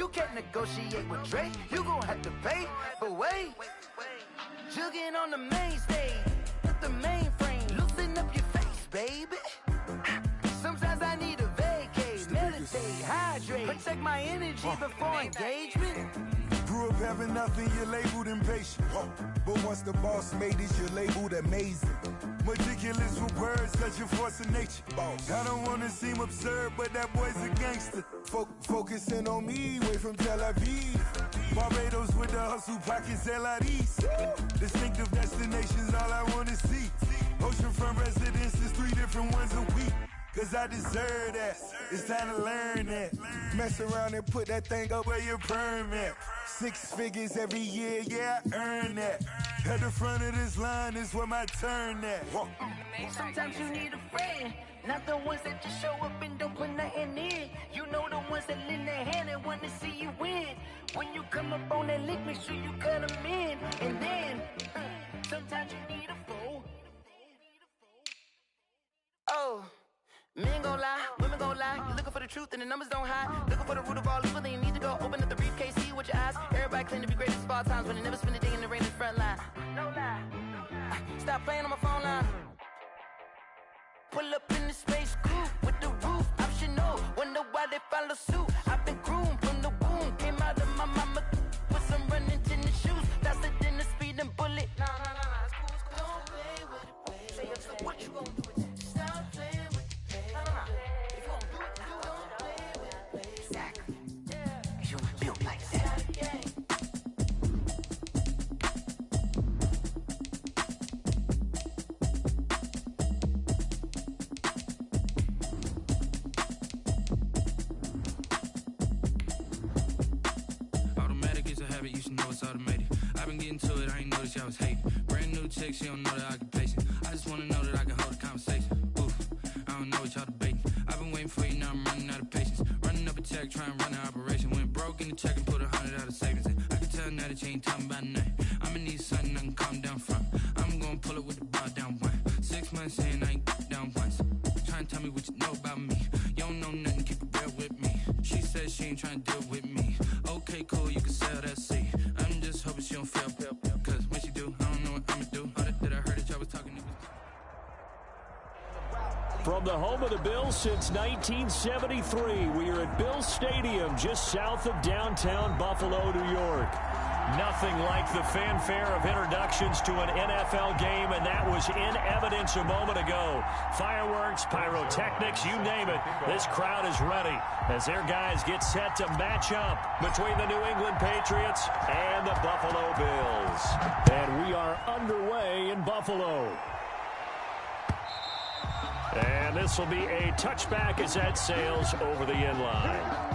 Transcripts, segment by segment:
You can't negotiate with Drake, you gon' have to pay. But wait, jugging on the main stage, with the mainframe, loosen up your face, baby. Sometimes I need a vacate, meditate, hydrate, protect my energy before engagement. Grew up having nothing, you're labeled impatient. But once the boss made it, you're labeled amazing. Meticulous with words, such a force of nature. I don't wanna seem absurd, but that boy's a gangster. Focusing on me, way from Tel Aviv. Barbados with the hustle, pockets LIDs. Distinctive destinations, all I wanna see. Oceanfront residences, 3 different ones a week. Cause I deserve that, it's time to learn that. Mess around and put that thing up where your perm at. 6 figures every year, yeah, I earn that. At the front of this line is where my turn at. Sometimes you need a friend, not the ones that just show up and don't put nothing in. You know the ones that lend their hand and want to see you win. When you come up on that lick, make sure you cut them in. And then, sometimes you need a fool. Oh. Men gon' lie, women gon' lie. You looking for the truth and the numbers don't hide. Looking for the root of all evil, then you need to go open up the briefcase, see with your eyes. Everybody claim to be greatest of all times, but they never spend a day in the rain in the front line. No lie. Stop playing on my phone line. Pull up in the space coupe with the roof optional. Wonder why they follow suit. I've been groomed from the womb. Came out of my mama with some running tennis shoes. Faster than the speeding bullet. Nah, it's cool, it's cool. Don't play with it, baby. So what you gon' do? Stop playing with it. You should know it's automated. I've been getting to it, I ain't noticed y'all was hating. Brand new chick, she don't know the occupation. I just wanna know that I can hold a conversation. Oof, I don't know what y'all debating. I've been waiting for you, now I'm running out of patience. Running up a check, trying to run an operation. Went broke in the check and put 100 out of savings in. I can tell now that you ain't talking about nothing. I'ma need something I can calm down from. I'm gonna pull it with the bar down one. 6 months saying I ain't down once. Trying to tell me what you know about me. You don't know nothing, keep it real with me. She said she ain't trying to deal with me. Okay, cool, you can sell that seed. I'm just hoping she don't fail. Cause when she do, I don't know what I'ma do. All that I heard that y'all was talking to. From the home of the Bills since 1973, we are at Bills Stadium just south of downtown Buffalo, New York. Nothing like the fanfare of introductions to an NFL game, and that was in evidence a moment ago. Fireworks, pyrotechnics, you name it. This crowd is ready as their guys get set to match up between the New England Patriots and the Buffalo Bills. And we are underway in Buffalo. And this will be a touchback as that sails over the end line.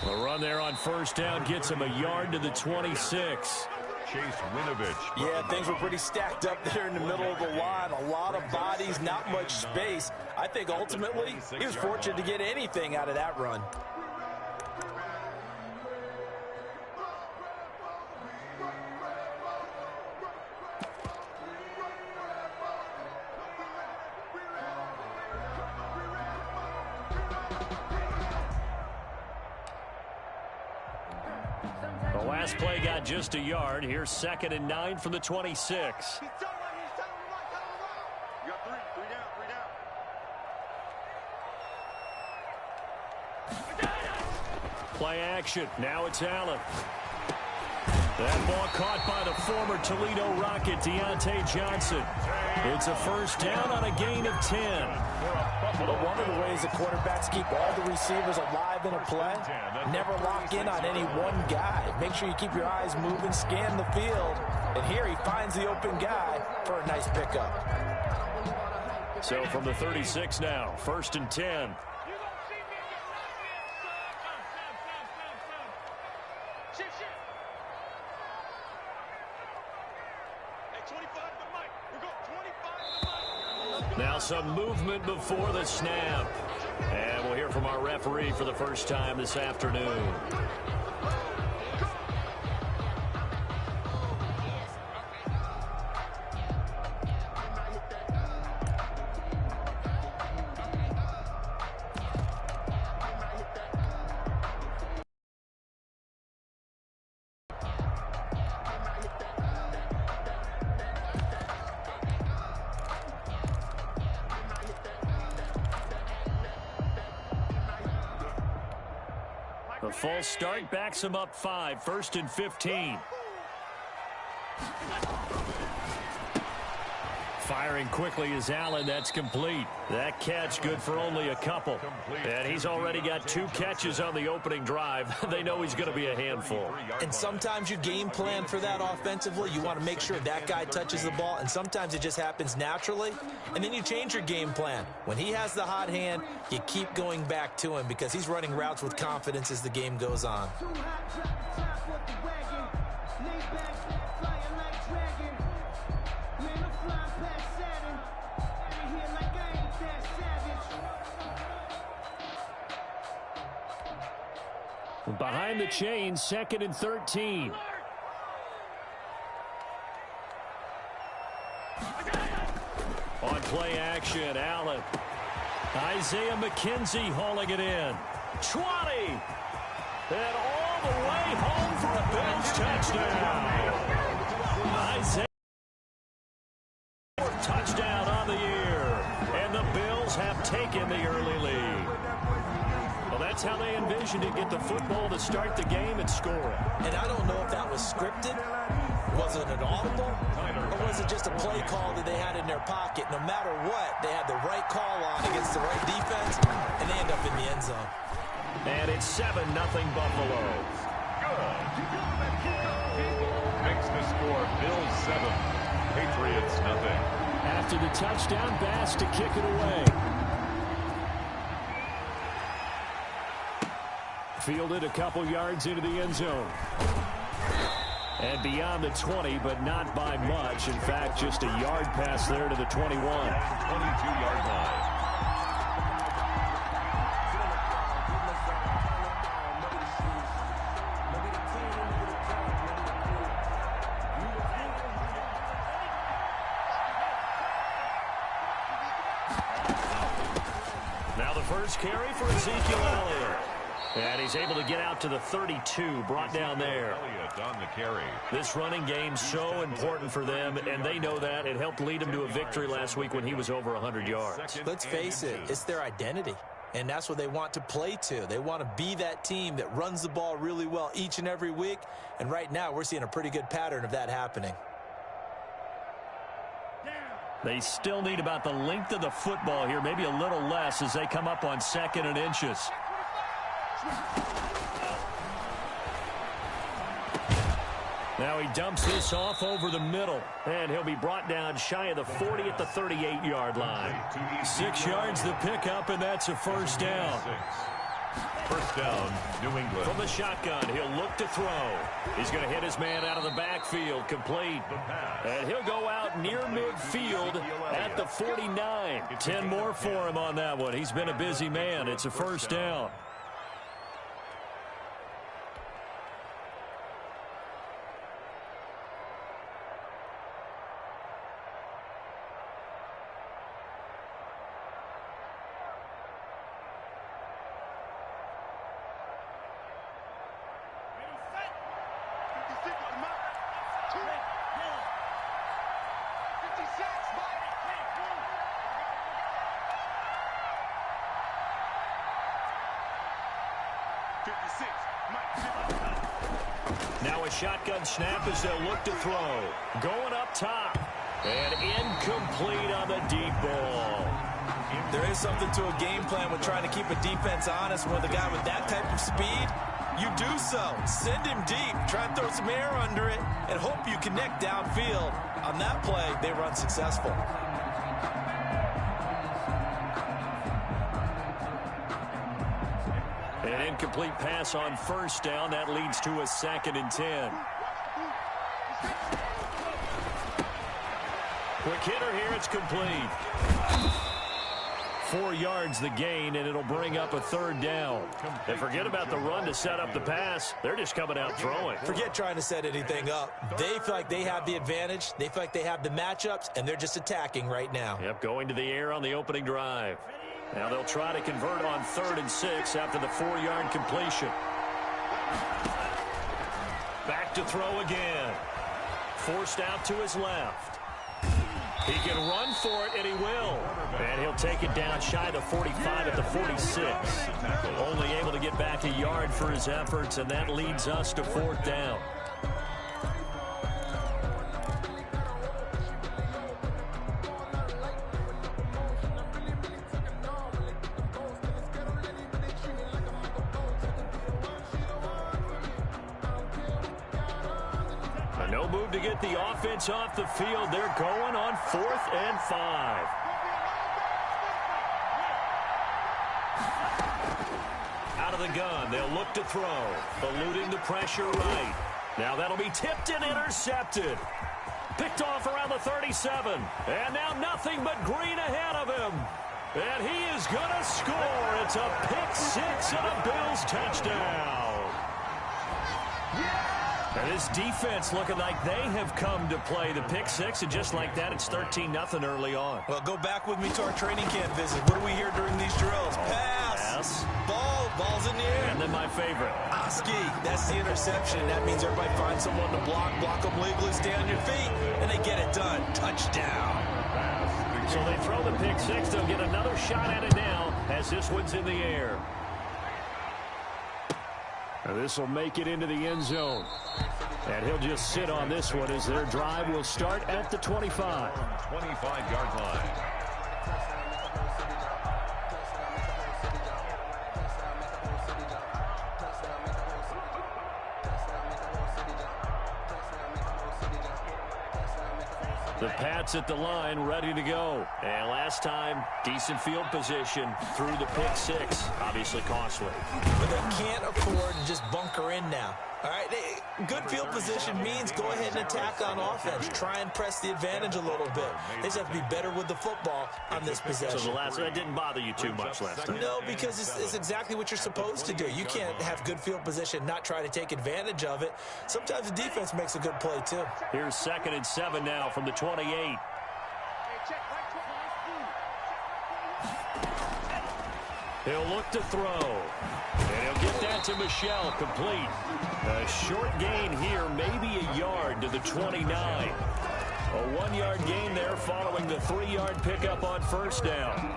The run there on first down gets him a yard to the 26. Chase Winovich. Yeah, things were pretty stacked up there in the middle of the line. A lot of bodies, not much space. I think ultimately he was fortunate to get anything out of that run. Last play got just a yard. Here's 2nd and 9 from the 26. Play action. Now it's Allen. That ball caught by the former Toledo Rocket, Deontay Johnson. It's a first down on a gain of 10. But one of the ways the quarterbacks keep all the receivers alive in a play, never lock in on any one guy. Make sure you keep your eyes moving, scan the field. And here he finds the open guy for a nice pickup. So from the 36 now, 1st and 10. Now some movement before the snap. And we'll hear from our referee for the first time this afternoon. The false start backs him up 5, 1st and 15. Firing quickly is Allen. That's complete. That catch good for only a couple. And he's already got 2 catches on the opening drive. They know he's going to be a handful. And sometimes you game plan for that offensively. You want to make sure that guy touches the ball. And sometimes it just happens naturally. And then you change your game plan. When he has the hot hand, you keep going back to him because he's running routes with confidence as the game goes on. Behind the chains, 2nd and 13. On play action, Allen. Isaiah McKenzie hauling it in. 20. And all the way home for a Bills touchdown. Isaiah. Touchdown on the year. And the Bills have taken the early lead. Well, that's how they envisioned it. Get the football to start the game and score it. And I don't know if that was scripted. Was it an audible? Or was it just a play call that they had in their pocket? No matter what, they had the right call on against the right defense, and they end up in the end zone. And it's 7-0 Buffalo. Good. Makes the score Bills 7, Patriots nothing. After the touchdown, Bass to kick it away. Fielded a couple yards into the end zone. And beyond the 20, but not by much. In fact, just a yard pass there to the 21. 22-yard line. Now the first carry for Ezekiel Elliott. And he's able to get out to the 32, brought down there. Elliott on the carry. This running game's so important for them, and they know that. It helped lead him to a victory last week when he was over 100 yards. Let's face it, it's their identity. And that's what they want to play to. They want to be that team that runs the ball really well each and every week. And right now, we're seeing a pretty good pattern of that happening. They still need about the length of the football here, maybe a little less as they come up on 2nd and inches. Now he dumps this off over the middle, and he'll be brought down shy of the 40 at the 38-yard line. 6 yards the pickup, and that's a first down. First down, New England. From the shotgun, he'll look to throw. He's going to hit his man out of the backfield, complete. And he'll go out near midfield at the 49. 10 more for him on that one. He's been a busy man. It's a first down. Now a shotgun snap as they'll look to throw. Going up top. And incomplete on the deep ball. There is something to a game plan with trying to keep a defense honest. With a guy with that type of speed, you do so. Send him deep. Try and throw some air under it and hope you connect downfield. On that play, they were unsuccessful. An incomplete pass on first down. That leads to a 2nd and 10. Quick hitter here. It's complete. 4 yards the gain, and it'll bring up a 3rd down. And forget about the run to set up the pass. They're just coming out throwing. Forget trying to set anything up. They feel like they have the advantage. They feel like they have the matchups, and they're just attacking right now. Yep, going to the air on the opening drive. Now they'll try to convert on 3rd and 6 after the 4-yard completion. Back to throw again. Forced out to his left. He can run for it, and he will. And he'll take it down shy of the 45 at the 46. Only able to get back a yard for his efforts, and that leads us to 4th down. No move to get the offense off the field. They're going on 4th and 5. Out of the gun, they'll look to throw. Eluding the pressure right. Now that'll be tipped and intercepted. Picked off around the 37. And now nothing but green ahead of him. And he is going to score. It's a pick 6 and a Bills touchdown. And this defense looking like they have come to play the pick 6, and just like that, it's 13-0 early on. Well, go back with me to our training camp visit. What do we hear during these drills? Pass. Ball's in the air. And then my favorite. Oski, that's the interception. That means everybody finds someone to block them legally, stay on your feet, and they get it done. Touchdown. So they throw the pick 6. They'll get another shot at it now as this one's in the air. Now this will make it into the end zone. And he'll just sit on this one as their drive will start at the 25. 25-yard line. The Pats at the line, ready to go. And last time, decent field position through the pick 6. Obviously costly. But they can't afford to just bunker in now. All right, good field position means go ahead and attack on offense. Try and press the advantage a little bit. They just have to be better with the football on this possession. So the last that didn't bother you too much last time? No, because it's exactly what you're supposed to do. You can't have good field position, not try to take advantage of it. Sometimes the defense makes a good play, too. Here's 2nd and 7 now from the 28. He'll look to throw. And he'll get that to Michelle, complete. A short gain here, maybe a yard to the 29. A 1-yard gain there following the 3-yard pickup on first down.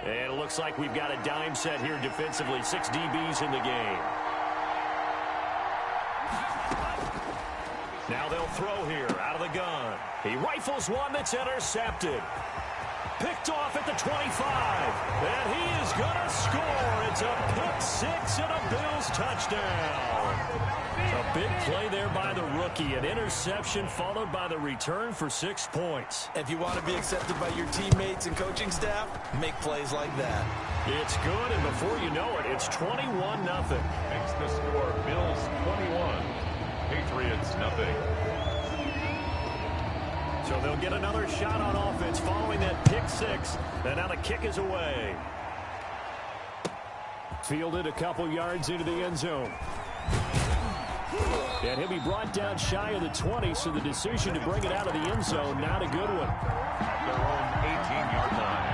And it looks like we've got a dime set here defensively. 6 DBs in the game. Now they'll throw here out of the gun. He rifles one that's intercepted. Picked off at the 25. And he is going to score. It's a pick 6 and a Bills touchdown. A big play there by the rookie. An interception followed by the return for 6 points. If you want to be accepted by your teammates and coaching staff, make plays like that. It's good, and before you know it, it's 21-0. Makes the score Bills 21, Patriots nothing. So they'll get another shot on offense following that pick 6. And now the kick is away. Fielded a couple yards into the end zone. And he'll be brought down shy of the 20, so the decision to bring it out of the end zone, not a good one. At their own 18-yard line.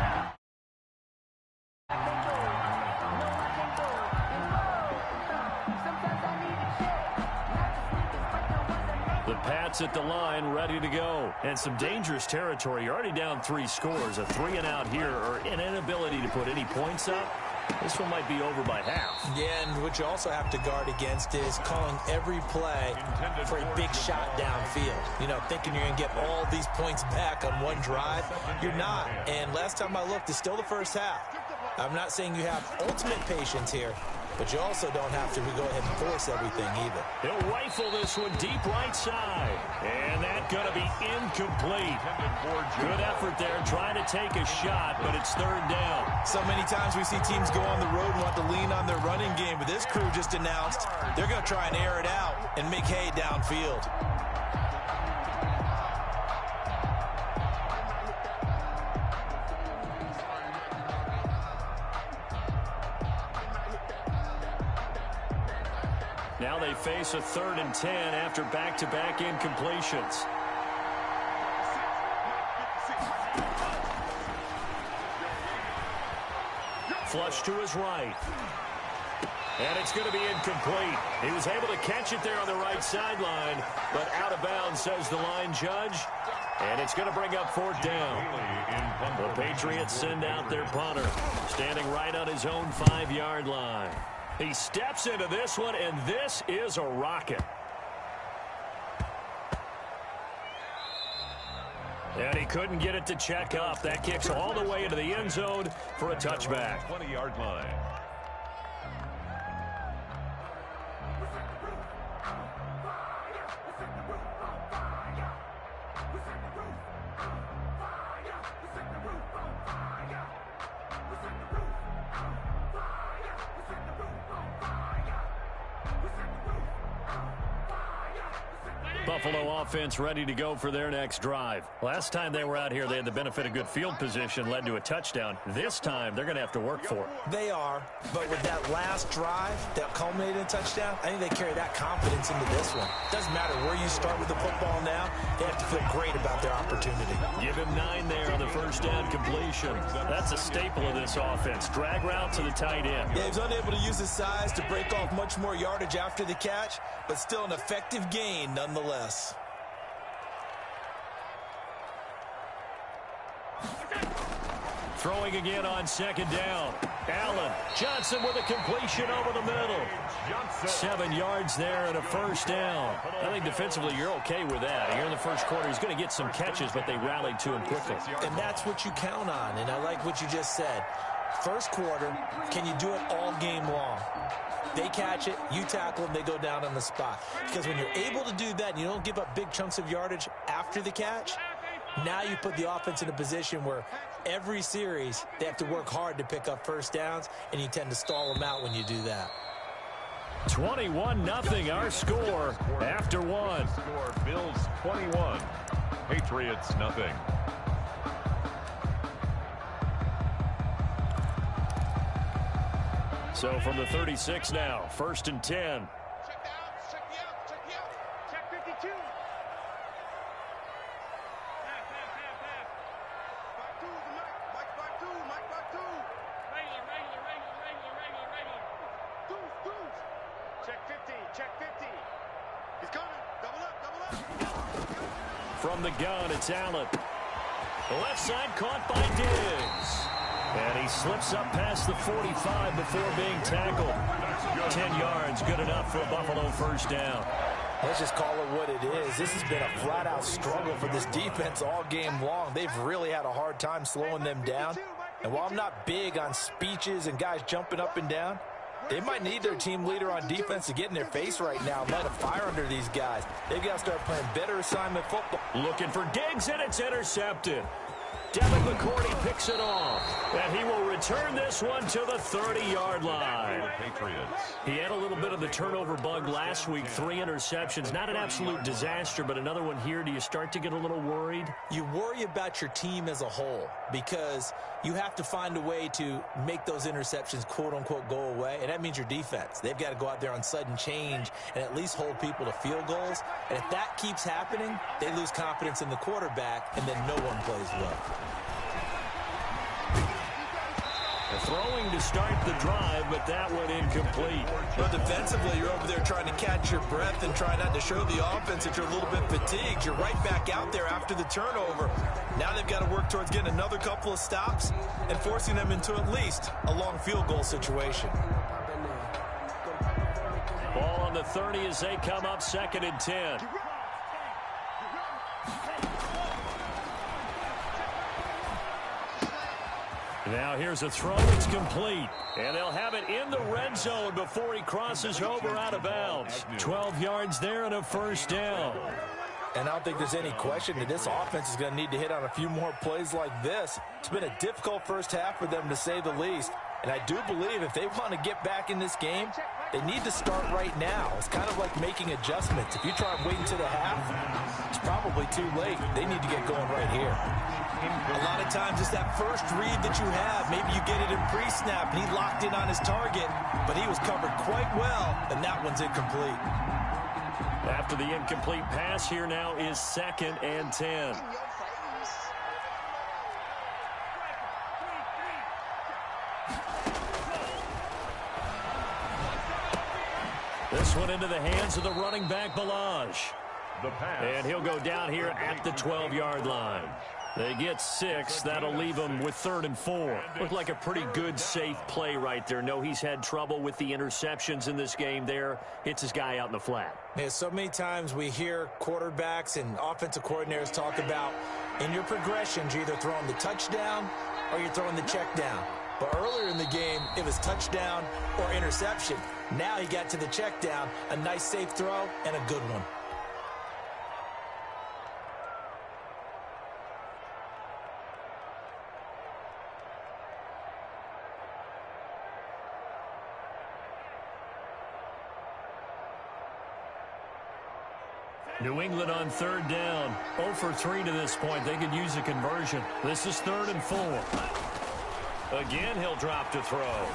The Pats at the line, ready to go. And some dangerous territory. You're already down 3 scores. A 3-and-out here, or an inability to put any points up. This one might be over by half. Yeah, and what you also have to guard against is calling every play for a big shot downfield. You know, thinking you're going to get all these points back on one drive. You're not. And last time I looked, it's still the first half. I'm not saying you have ultimate patience here, but you also don't have to go ahead and force everything either. He'll rifle this one deep right side. And that's going to be incomplete. Good effort there trying to take a shot, but it's 3rd down. So many times we see teams go on the road and want to lean on their running game, but this crew just announced they're going to try and air it out and make hay downfield. Now they face a 3rd and 10 after back-to-back incompletions. Flush to his right. And it's going to be incomplete. He was able to catch it there on the right sideline, but out of bounds, says the line judge. And it's going to bring up 4th down. The Patriots send out their punter, standing right on his own 5-yard line. He steps into this one, and this is a rocket. And he couldn't get it to check up. That kicks all the way into the end zone for a touchback. 20-yard line. Buffalo offense ready to go for their next drive. Last time they were out here, they had the benefit of good field position, led to a touchdown. This time, they're going to have to work for it. They are, but with that last drive that culminated in a touchdown, I think they carry that confidence into this one. Doesn't matter where you start with the football now, they have to feel great about their opportunity. Give him 9 there on the first down completion. That's a staple of this offense. Drag route to the tight end. Yeah, he was unable to use his size to break off much more yardage after the catch, but still an effective gain nonetheless. Throwing again on 2nd down. Allen. Johnson with a completion over the middle. 7 yards there and a first down. I think defensively you're okay with that. Here in the first quarter, he's going to get some catches, but they rallied to him quickly. And that's what you count on, and I like what you just said. First quarter, can you do it all game long? They catch it, you tackle them, they go down on the spot. Because when you're able to do that and you don't give up big chunks of yardage after the catch, now you put the offense in a position where every series they have to work hard to pick up first downs, and you tend to stall them out when you do that. 21-0 our score after one. Score Bills 21, Patriots nothing. So from the 36 now, 1st and 10. From the gun, it's Allen. The left side caught by Diggs. And he slips up past the 45 before being tackled. 10 yards, good enough for a Buffalo first down. Let's just call it what it is. This has been a flat-out struggle for this defense all game long. They've really had a hard time slowing them down. And while I'm not big on speeches and guys jumping up and down, they might need their team leader on defense to get in their face right now and light a fire under these guys. They've got to start playing better assignment football. Looking for Diggs, and it's intercepted. Devin McCourty picks it off, and he will return this one to the 30-yard line. Patriots. He had a little bit of the turnover bug last week, 3 interceptions. Not an absolute disaster, but another one here. Do you start to get a little worried? You worry about your team as a whole because you have to find a way to make those interceptions, quote-unquote, go away, and that means your defense. They've got to go out there on sudden change and at least hold people to field goals, and if that keeps happening, they lose confidence in the quarterback, and then no one plays well. Throwing to start the drive, but that one incomplete. But defensively, you're over there trying to catch your breath and try not to show the offense that you're a little bit fatigued. You're right back out there after the turnover. Now they've got to work towards getting another couple of stops and forcing them into at least a long field goal situation. Ball on the 30 as they come up 2nd and 10. Now here's a throw. It's complete. And they'll have it in the red zone before he crosses over out of bounds. 12 yards there and a first down. And I don't think there's any question that this offense is going to need to hit on a few more plays like this. It's been a difficult first half for them, to say the least. And I do believe if they want to get back in this game, they need to start right now. It's kind of like making adjustments. If you try and wait until the half, it's probably too late. They need to get going right here. A lot of times it's that first read that you have. Maybe you get it in pre-snap, and he locked in on his target, but he was covered quite well, and that one's incomplete. After the incomplete pass, here now is 2nd and 10. This one into the hands of the running back, Balaj. And he'll go down here at the 12-yard line. They get 6. That'll leave them with 3rd and 4. Looked like a pretty good, safe play right there. No, he's had trouble with the interceptions in this game there. Hits his guy out in the flat. Yeah, so many times we hear quarterbacks and offensive coordinators talk about in your progressions, you're either throwing the touchdown or you're throwing the check down. But earlier in the game, it was touchdown or interception. Now he got to the check down, a nice safe throw, and a good one. New England on 3rd down. 0 for 3 to this point. They could use a conversion. This is 3rd and 4. Again, he'll drop to throw.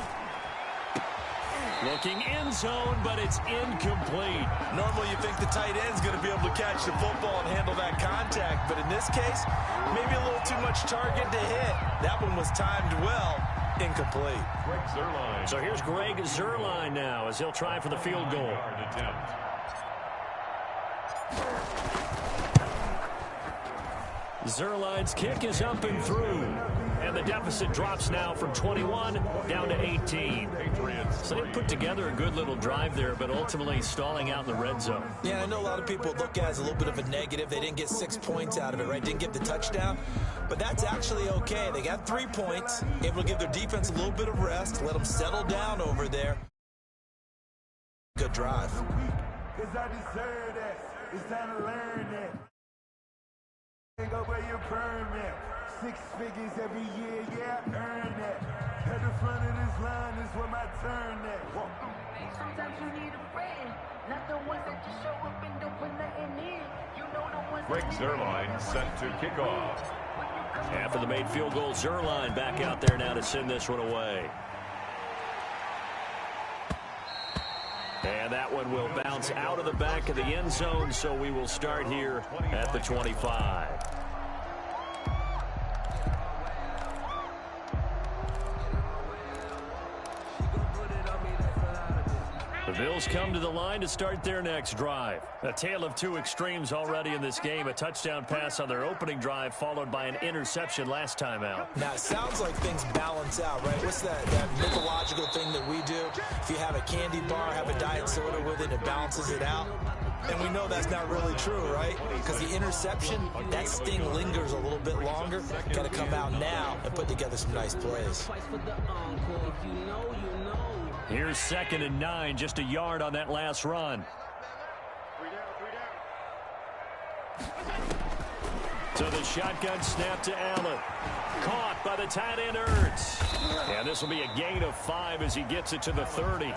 Looking end zone, but it's incomplete. Normally you think the tight end's going to be able to catch the football and handle that contact, but in this case, maybe a little too much target to hit. That one was timed well. Incomplete. So here's Greg Zuerlein now as he'll try for the field goal. Zuerlein's kick is up and through. And the deficit drops now from 21 down to 18. So they put together a good little drive there, but ultimately stalling out in the red zone. Yeah, I know a lot of people look at it as a little bit of a negative. They didn't get 6 points out of it, right? Didn't get the touchdown. But that's actually okay. They got 3 points, able to give their defense a little bit of rest, let them settle down over there. Good drive. Cause I deserve that. It's time to learn that. Go where your permit. 6 figures every year, yeah, I earn that. At the front of this line is where my turn at. Sometimes you need a friend, not the ones that just show up and don't put nothing in. You know the ones. Greg Zuerlein set to kick off. After the made field goal, Zuerlein back out there now to send this one away. And that one will bounce out of the back of the end zone, so we will start here at the 25. The Bills come to the line to start their next drive. A tale of 2 extremes already in this game. A touchdown pass on their opening drive, followed by an interception last time out. Now, it sounds like things balance out, right? What's that mythological thing that we do? If you have a candy bar, have a diet soda with it, it balances it out. And we know that's not really true, right? Because the interception, that sting lingers a little bit longer. Got to come out now and put together some nice plays. Here's 2nd and 9, just a yard on that last run. So the shotgun snap to Allen. Caught by the tight end Ertz. And this will be a gain of 5 as he gets it to the 30.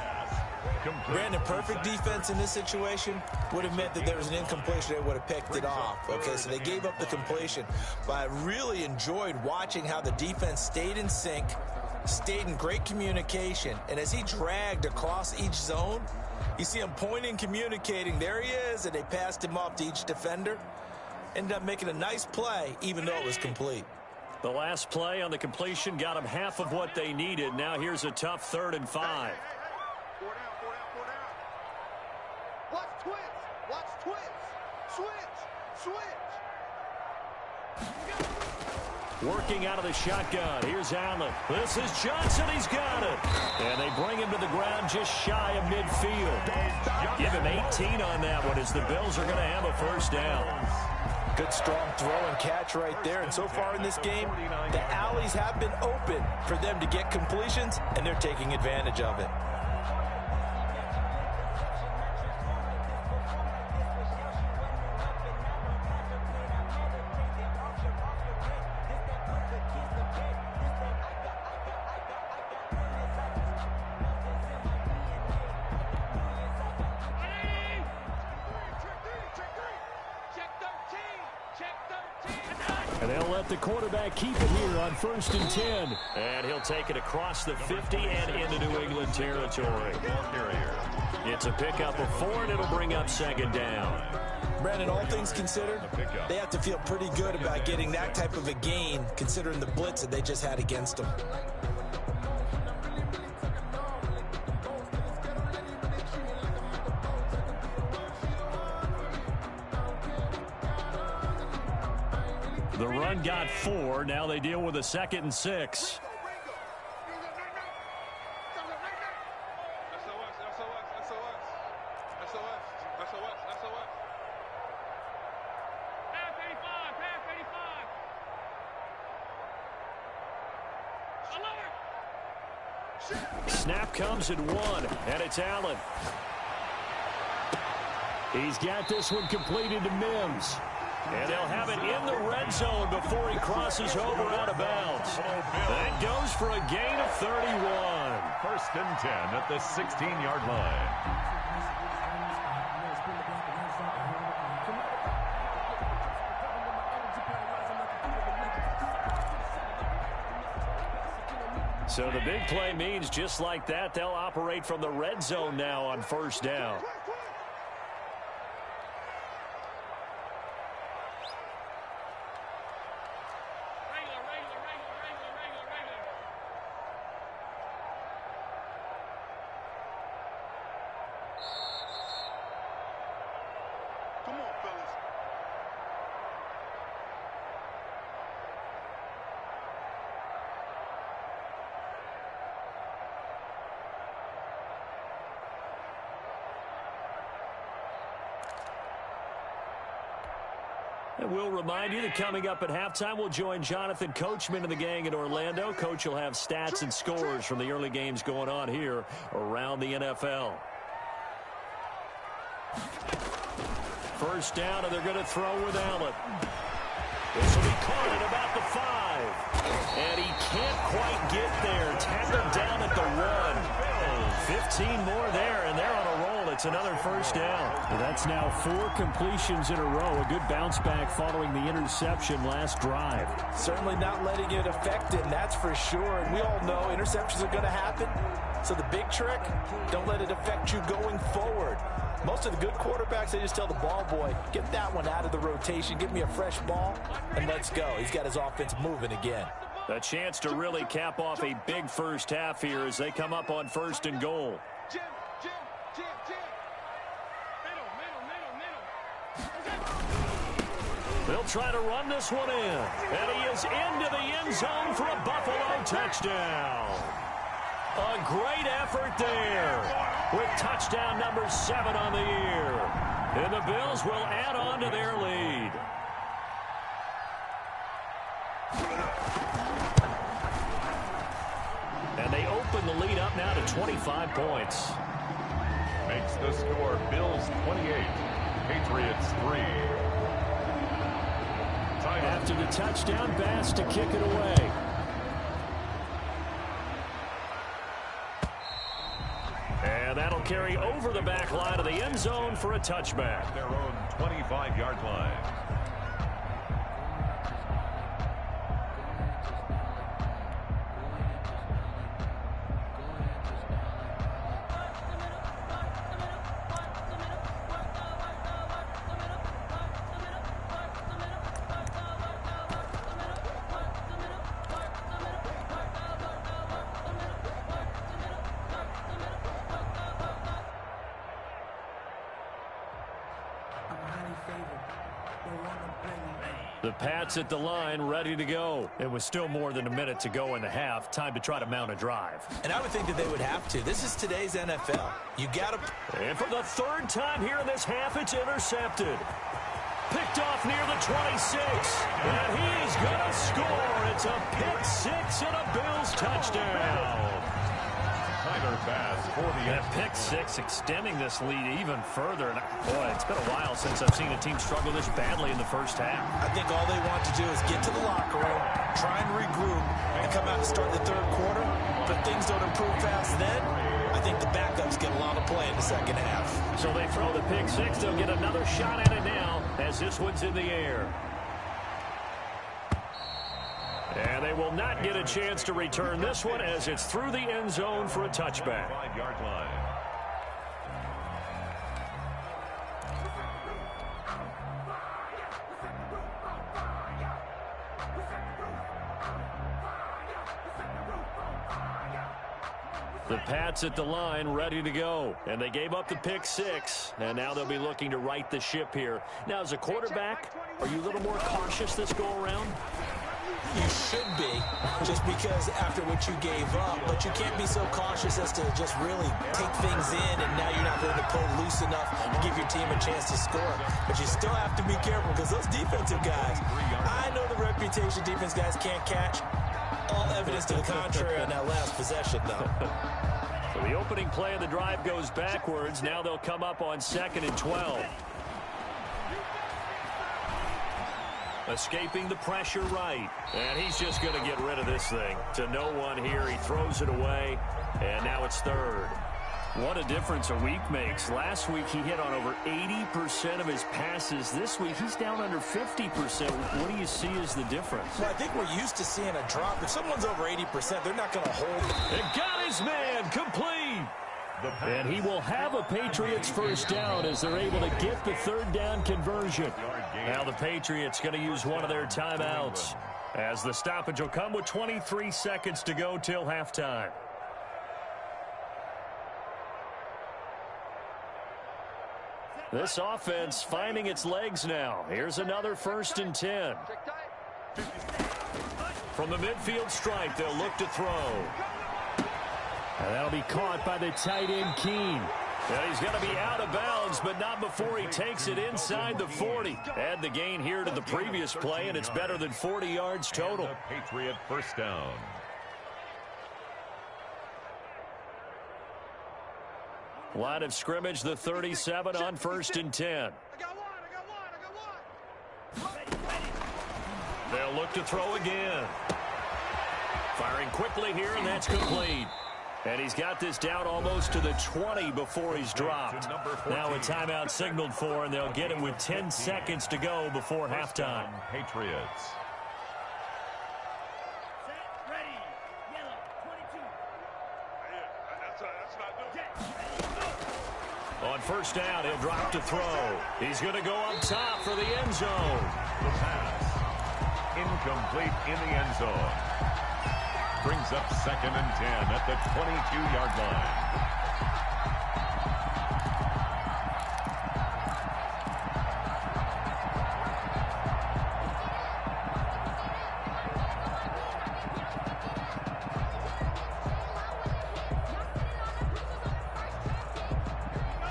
Brandon, perfect defense in this situation would have meant that there was an incompletion. They would have picked it off. Okay, so they gave up the completion. But I really enjoyed watching how the defense stayed in sync, stayed in great communication. And as he dragged across each zone, you see him pointing, communicating. There he is, and they passed him off to each defender. Ended up making a nice play, even though it was complete. The last play on the completion got them half of what they needed. Now here's a tough 3rd and 5. Watch twins. Watch twins. Switch. Working out of the shotgun. Here's Allen. This is Johnson. He's got it. And they bring him to the ground just shy of midfield. Give him 18 on that one as the Bills are going to have a first down. Good strong throw and catch right there. And so far in this game, the alleys have been open for them to get completions, and they're taking advantage of it. And they'll let the quarterback keep it here on 1st and 10. And he'll take it across the 50 and into New England territory. It's a pickup of 4, and it'll bring up 2nd down. Brandon, all things considered, they have to feel pretty good about getting that type of a gain, considering the blitz that they just had against them. The run got 4. Now they deal with a 2nd and 6. Snap comes at 1, and it's Allen. He's got this one completed to Mims. And they'll have it in the red zone before he crosses over out of bounds. That goes for a gain of 31. 1st and 10 at the 16-yard line. So the big play means just like that, they'll operate from the red zone now on 1st down. And we'll remind you that coming up at halftime, we'll join Jonathan Coachman and the gang in Orlando. Coach will have stats and scores from the early games going on here around the NFL. 1st down, and they're going to throw with Allen. This will be caught at about the 5. And he can't quite get there. Tackled down at the 1. 15 more there, and they're on a roll. It's another 1st down. That's now 4 completions in a row. A good bounce back following the interception last drive. Certainly not letting it affect him, that's for sure. And we all know interceptions are going to happen. So the big trick, don't let it affect you going forward. Most of the good quarterbacks, they just tell the ball boy, get that one out of the rotation, give me a fresh ball, and let's go. He's got his offense moving again. A chance to really cap off a big 1st half here as they come up on 1st and goal. They'll try to run this one in. And he is into the end zone for a Buffalo touchdown. A great effort there with touchdown number 7 on the year. And the Bills will add on to their lead. And they open the lead up now to 25 points. Makes the score Bills 28, Patriots 3. after the touchdown pass to kick it away. And that'll carry over the back line of the end zone for a touchback. Their own 25-yard line. The Pats at the line, ready to go. It was still more than a minute to go in the half. Time to try to mount a drive. And I would think that they would have to. This is today's NFL. You got to... And for the third time here in this half, it's intercepted. Picked off near the 26. And he is going to score. It's a pick six and a Bills touchdown. For the pick six, extending this lead even further. And boy, it's been a while since I've seen a team struggle this badly in the first half. I think all they want to do is get to the locker room, try and regroup, and come out and start the third quarter. But things don't improve fast then. I think the backups get a lot of play in the second half. So they throw the pick six. They'll get another shot at it now as this one's in the air. And they will not get a chance to return this one as it's through the end zone for a touchback. 5-yard line. The Pats at the line, ready to go. And they gave up the pick six, and now they'll be looking to right the ship here. Now, as a quarterback, are you a little more cautious this go-around? You should be, just because after what you gave up. But you can't be so cautious as to just really take things in, and now you're not going to play loose enough to give your team a chance to score. But you still have to be careful because those defensive guys, I know the reputation defense guys can't catch. All evidence to the contrary on that last possession, though. So the opening play of the drive goes backwards. Now they'll come up on 2nd and 12. Escaping the pressure right. And he's just going to get rid of this thing. To no one here. He throws it away. And now it's third. What a difference a week makes. Last week he hit on over 80% of his passes. This week he's down under 50%. What do you see as the difference? Well, I think we're used to seeing a drop. If someone's over 80%, they're not going to hold it. And got his man complete. And he will have a Patriots first down as they're able to get the third down conversion. Now the Patriots going to use one of their timeouts as the stoppage will come with 23 seconds to go till halftime. This offense finding its legs now. Here's another 1st and 10. From the midfield stripe, they'll look to throw. And that'll be caught by the tight end, Keene. And he's going to be out of bounds, but not before he takes it inside the 40. Add the gain here to the previous play, and it's better than 40 yards total. Patriot first down. Line of scrimmage, the 37 on 1st and 10. They'll look to throw again. Firing quickly here, and that's complete. And he's got this down almost to the 20 before he's dropped. Now a timeout signaled for, and they'll get him with 10 seconds to go before halftime. Patriots. On first down, he'll drop to throw. He's going to go up top for the end zone. The pass. Incomplete in the end zone. Brings up 2nd and 10 at the 22-yard line.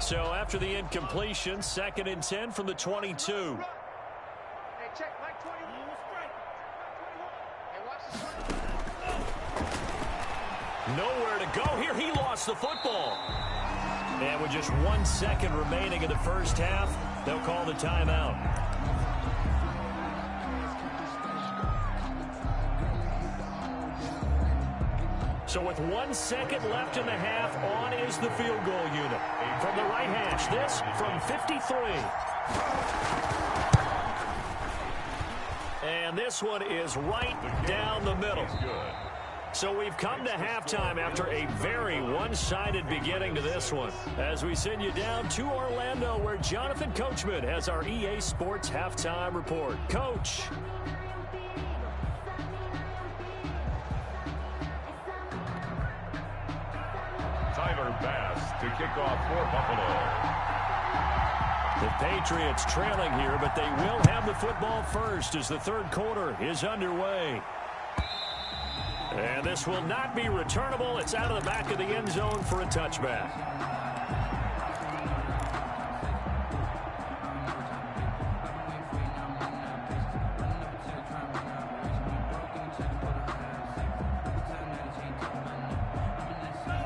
So after the incompletion, 2nd and 10 from the 22. Nowhere to go here. He lost the football. And with just 1 second remaining in the first half, they'll call the timeout. So with 1 second left in the half, on is the field goal unit. From the right hash, this from 53. And this one is right down the middle. So we've come to halftime after a very one-sided beginning to this one. As we send you down to Orlando, where Jonathan Coachman has our EA Sports halftime report. Coach. Bass to kick off for Buffalo. The Patriots trailing here, but they will have the football first as the third quarter is underway. And this will not be returnable. It's out of the back of the end zone for a touchback.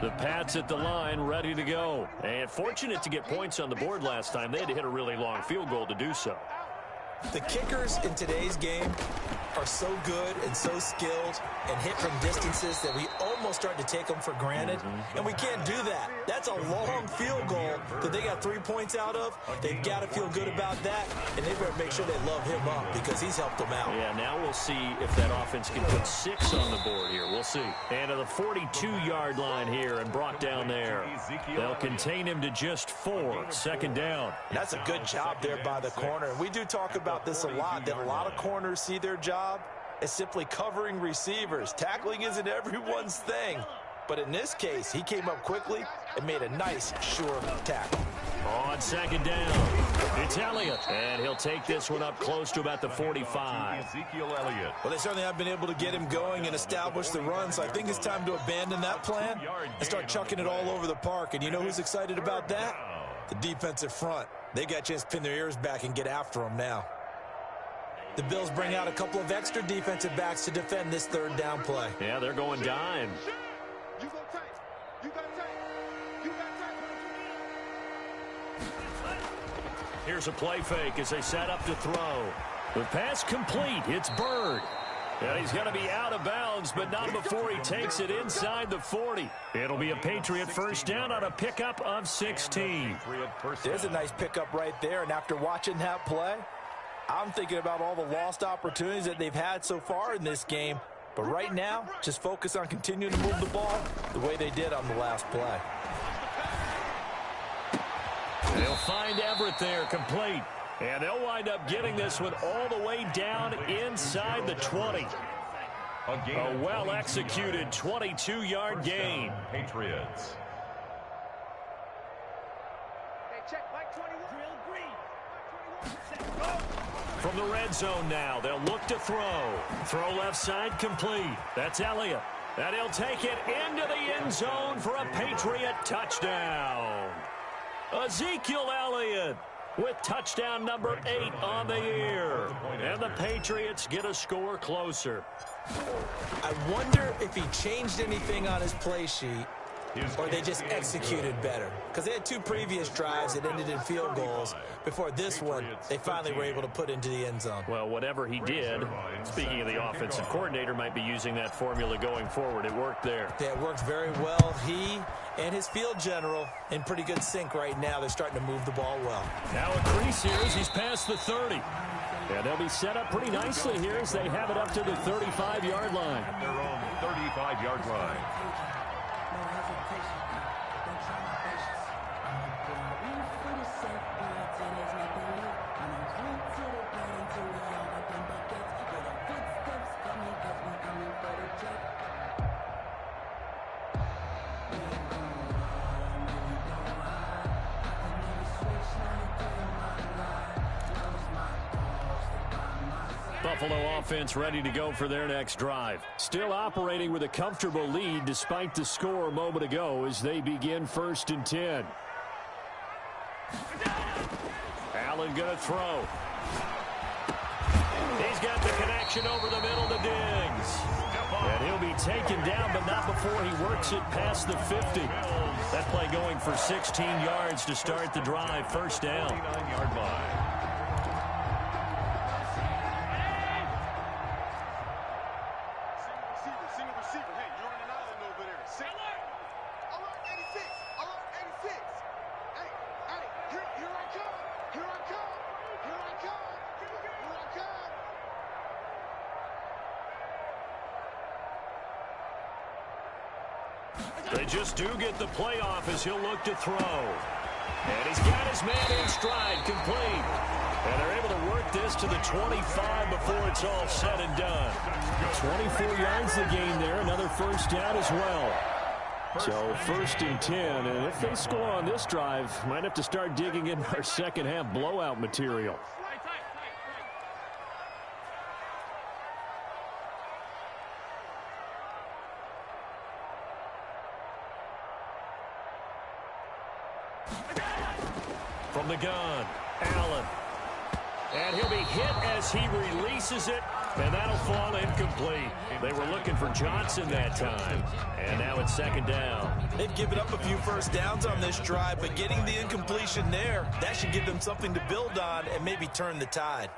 The Pats at the line, ready to go. And fortunate to get points on the board last time. They had to hit a really long field goal to do so. The kickers in today's game are so good and so skilled and hit from distances that we almost start to take them for granted. And we can't do that. That's a long field goal that they got 3 points out of. They've got to feel good about that, and they better make sure they love him up because he's helped them out. Yeah, now we'll see if that offense can put 6 on the board here. We'll see. And to the 42-yard line here and brought down there. They'll contain him to just 4. Second down. And that's a good job there by the corner. And we do talk about this a lot, that a lot of corners see their job as simply covering receivers. Tackling isn't everyone's thing. But in this case, he came up quickly and made a nice, sure tackle. On second down, it's Elliott. And he'll take this one up close to about the 45. Well, they certainly have been able to get him going and establish the run, so I think it's time to abandon that plan and start chucking it all over the park. And you know who's excited about that? The defensive front. They got a chance to pin their ears back and get after him now. The Bills bring out a couple of extra defensive backs to defend this third down play. Yeah, they're going dime. Here's a play fake as they set up to throw. The pass complete. It's Bird. And he's going to be out of bounds, but not before he takes it inside the 40. It'll be a Patriot first down on a pickup of 16. There's a nice pickup right there, and after watching that play, I'm thinking about all the lost opportunities that they've had so far in this game. But right now, just focus on continuing to move the ball the way they did on the last play. They'll find Everett there, complete. And they'll wind up getting this one all the way down inside the 20. A well-executed 22-yard gain. Patriots. From the red zone now, they'll look to throw. Throw left side, complete. That's Elliott. And he'll take it into the end zone for a Patriot touchdown. Ezekiel Elliott with touchdown number 8 on the year. And the Patriots get a score closer. I wonder if he changed anything on his play sheet or they just executed better. Because they had 2 previous drives that ended in field goals. Before this one, they finally were able to put into the end zone. Well, whatever he did, speaking of the offensive coordinator, might be using that formula going forward. It worked there. Yeah, it worked very well. He and his field general in pretty good sync right now. They're starting to move the ball well. Now a crease here as he's past the 30. And they'll be set up pretty nicely here as they have it up to the 35-yard line. Their own 35-yard line. Buffalo offense ready to go for their next drive. Still operating with a comfortable lead despite the score a moment ago as they begin 1st and 10. Allen going to throw. He's got the connection over the middle to Diggs. And he'll be taken down, but not before he works it past the 50. That play going for 16 yards to start the drive. First down. 39-yard line. just do get the playoff as he'll look to throw. And he's got his man in stride, complete. And they're able to work this to the 25 before it's all said and done. 24 yards the gain there, another first down as well. So 1st and 10, and if they score on this drive, might have to start digging in our second half blowout material. From the gun, Allen. And he'll be hit as he releases it, and that'll fall incomplete. They were looking for Johnson that time, and now it's 2nd down. They've given up a few first downs on this drive, but getting the incompletion there, that should give them something to build on and maybe turn the tide.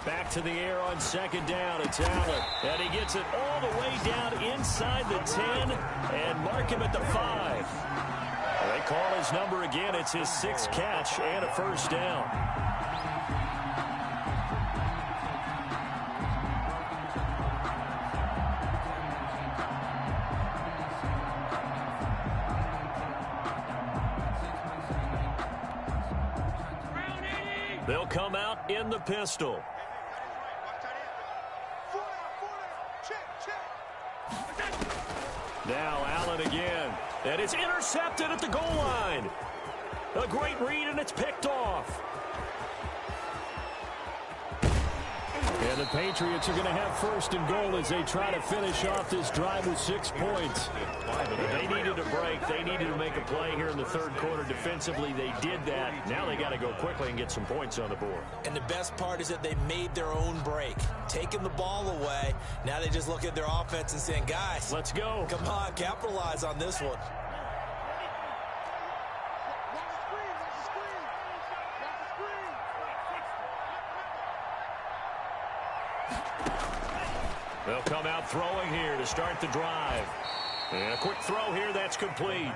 Back to the air on 2nd down. It's Allen. And he gets it all the way down inside the 10 and mark him at the 5. They call his number again. It's his 6th catch and a first down. They'll come out in the pistol. Now Allen again. And it's intercepted at the goal line. A great read, and it's picked off. And the Patriots are going to have 1st and goal as they try to finish off this drive with 6 points. They needed a break. They needed to make a play here in the 3rd quarter. Defensively, they did that. Now they got to go quickly and get some points on the board. And the best part is that they made their own break, taking the ball away. Now they just look at their offense and saying, guys, let's go. Come on, capitalize on this one. They'll come out throwing here to start the drive. And a quick throw here, that's complete.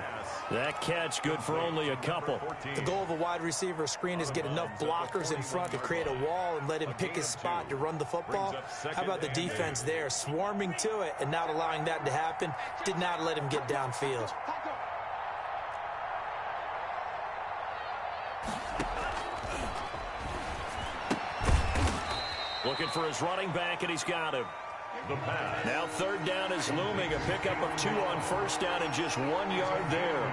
That catch good for only a couple. The goal of a wide receiver screen is get enough blockers in front to create a wall and let him pick his spot to run the football. How about the defense there, swarming to it and not allowing that to happen? Did not let him get downfield. Looking for his running back, and he's got him. Now 3rd down is looming. A pickup of 2 on 1st down and just 1 yard there.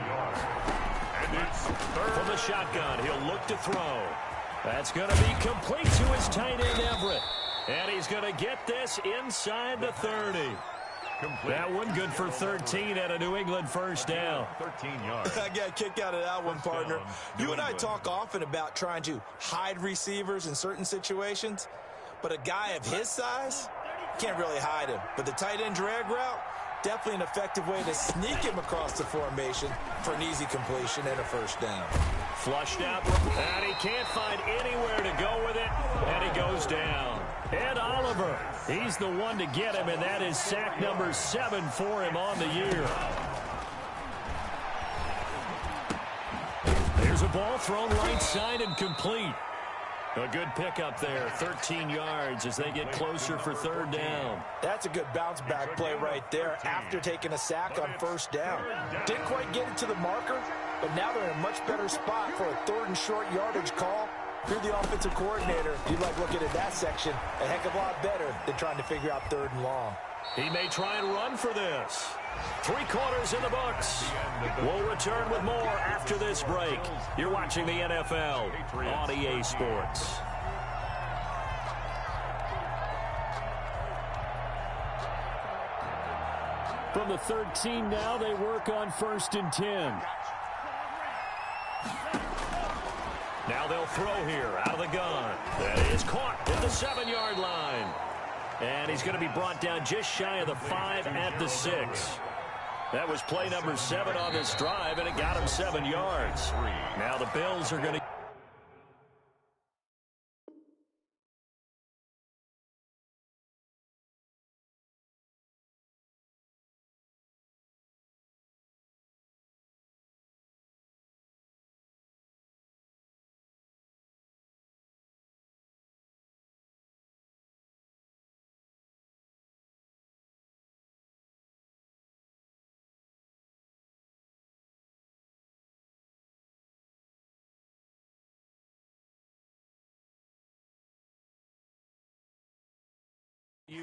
From the shotgun, he'll look to throw. That's going to be complete to his tight end, Everett. And he's going to get this inside the 30. That one good for 13 at a New England 1st down. 13 yards. I got a kick out of that one, partner. You and I talk often about trying to hide receivers in certain situations, but a guy of his size can't really hide him. But the tight end drag route, definitely an effective way to sneak him across the formation for an easy completion and a 1st down. Flushed out, and he can't find anywhere to go with it, and he goes down. Ed Oliver, he's the one to get him, and that is sack number 7 for him on the year. There's a ball thrown right side and complete. A good pickup there, 13 yards as they get closer for 3rd down. That's a good bounce-back play right there after taking a sack on 1st down. Didn't quite get it to the marker, but now they're in a much better spot for a 3rd and short yardage call. If you're the offensive coordinator, you'd like looking at that section a heck of a lot better than trying to figure out 3rd and long. He may try and run for this. 3 quarters in the books. We'll return with more after this break. You're watching the NFL on EA Sports. From the 13 now, they work on 1st and 10. Now they'll throw here out of the gun. That is caught at the 7-yard line. And he's going to be brought down just shy of the 5 at the 6. That was play number 7 on this drive, and it got him 7 yards. Now the Bills are going to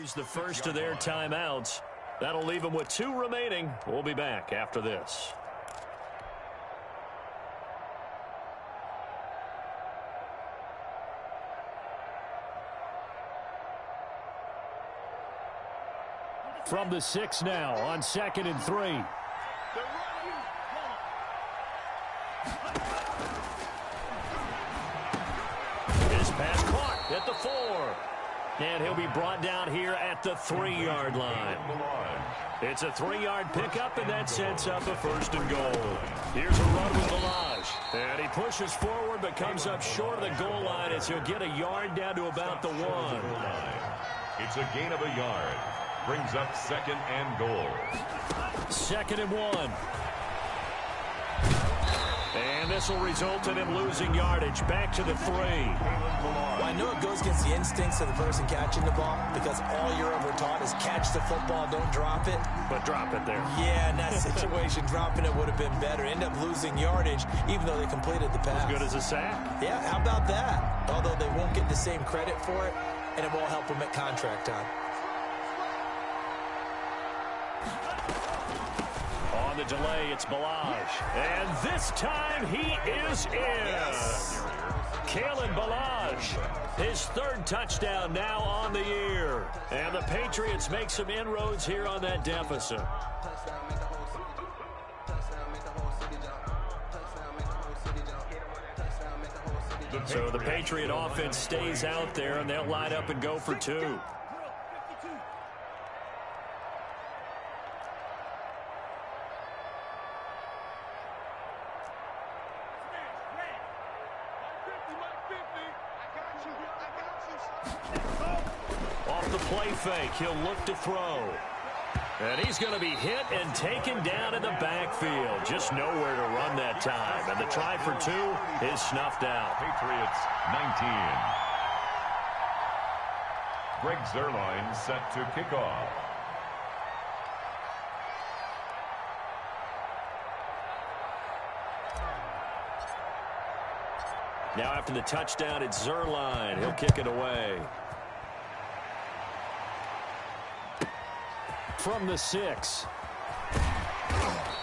use the first of their timeouts. That'll leave them with 2 remaining. We'll be back after this. From the 6 now on 2nd and 3. His pass caught at the 4. And he'll be brought down here at the 3-yard line. It's a 3-yard pickup, and that sets up a 1st and goal. Here's a run with Balaj. And he pushes forward but comes up short of the goal line as he'll get a yard down to about the 1. It's a gain of a yard. Brings up 2nd and goal. 2nd and 1. And this will result in him losing yardage. Back to the 3. Well, I know it goes against the instincts of the person catching the ball because all you're ever taught is catch the football, don't drop it. But drop it there. Yeah, in that situation, dropping it would have been better. End up losing yardage, even though they completed the pass. As good as a sack. Yeah, how about that? Although they won't get the same credit for it, and it won't help them at contract time. On the delay, it's Balaj. And this time, he is in. Yes. Kalen Balaj, his 3rd touchdown now on the year. And the Patriots make some inroads here on that deficit. So the Patriot offense stays out there, and they'll line up and go for 2. Off the play fake, he'll look to throw. And he's going to be hit and taken down in the backfield. Just nowhere to run that time. And the try for 2 is snuffed out. Patriots 19. Greg Zuerlein set to kick off. Now after the touchdown, it's Zuerlein. He'll kick it away. From the 6.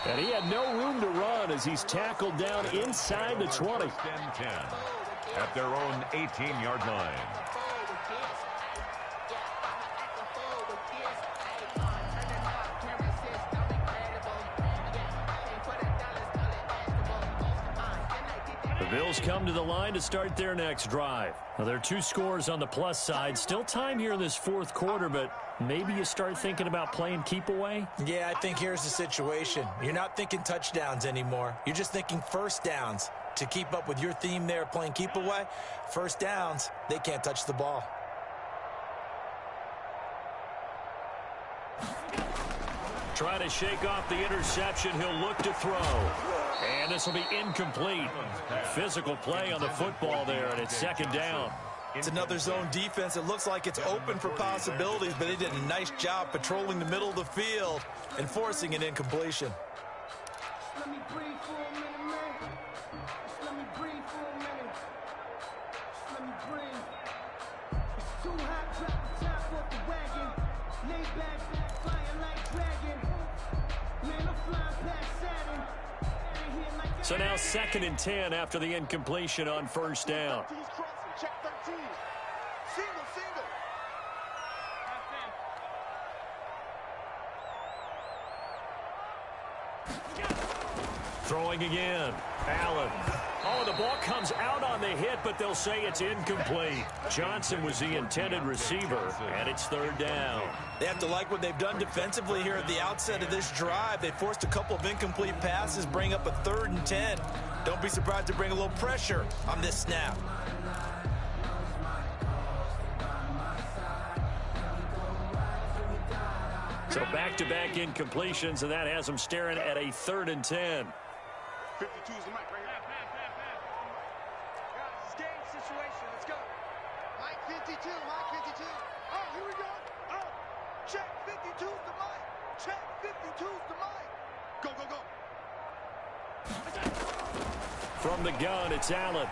And he had no room to run as he's tackled down inside the 20. 10 at their own 18-yard line. The Bills come to the line to start their next drive. Now, there are 2 scores on the plus side. Still time here in this 4th quarter, but maybe you start thinking about playing keep away? Yeah, I think here's the situation. You're not thinking touchdowns anymore. You're just thinking 1st downs. To keep up with your theme there, playing keep away, 1st downs, they can't touch the ball. Try to shake off the interception. He'll look to throw. And this will be incomplete. Physical play on the football there, and it's 2nd down. It's another zone defense. It looks like it's open for possibilities, but they did a nice job patrolling the middle of the field and forcing an incompletion. Let me breathe for a minute, man. Just let me breathe for a minute. Just let me breathe. It's too hot, drop the top off the wagon. Lay back, flying like dragon. Man, I'm flying past Saturn. So now 2nd and 10 after the incompletion on 1st down. Check 13. Single. Throwing again. Allen. Oh, the ball comes out on the hit, but they'll say it's incomplete. Johnson was the intended receiver, and it's 3rd down. They have to like what they've done defensively here at the outset of this drive. They forced a couple of incomplete passes, bring up a 3rd and 10. Don't be surprised to bring a little pressure on this snap. So back-to-back incompletions, and that has them staring at a 3rd and 10. 52 is the mic right here. Guys, it's game situation. Let's go. Mike 52. Oh, here we go. Oh, check 52's the mic. Check 52's the mic. Go. From the gun, it's Allen.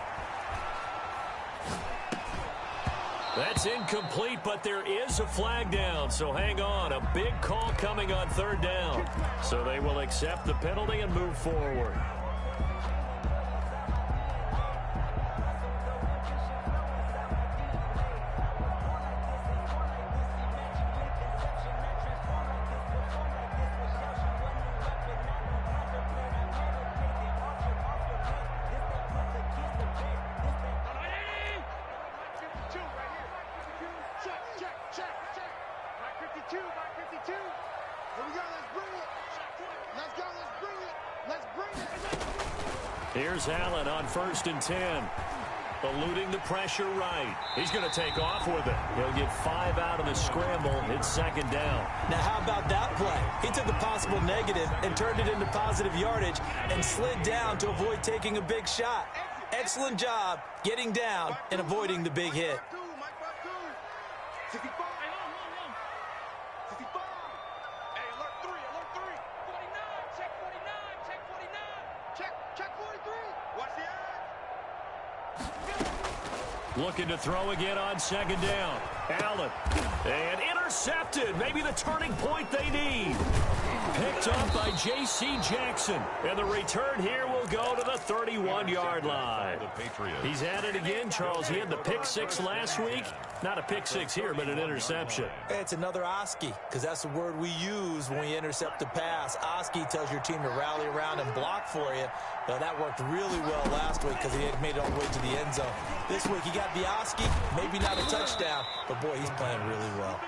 That's incomplete, but there is a flag down, so hang on. A big call coming on third down. So they will accept the penalty and move forward. Here's Allen on 1st and 10. Eluding the pressure right. He's going to take off with it. He'll get 5 out of the scramble. It's second down. Now, how about that play? He took a possible negative and turned it into positive yardage and slid down to avoid taking a big shot. Excellent job getting down and avoiding the big hit. Looking to throw again on second down. Allen. And intercepted. Maybe the turning point they need. Picked up by J.C. Jackson. And the return here will go to the 31-yard line. He's at it again, Charles. He had the pick six last week. Not a pick six here, but an interception. It's another Oski, because that's the word we use when we intercept a pass. Oski tells your team to rally around and block for you. Now, that worked really well last week because he had made it all the way to the end zone. This week he got the Oski, maybe not a touchdown, but boy, he's playing really well.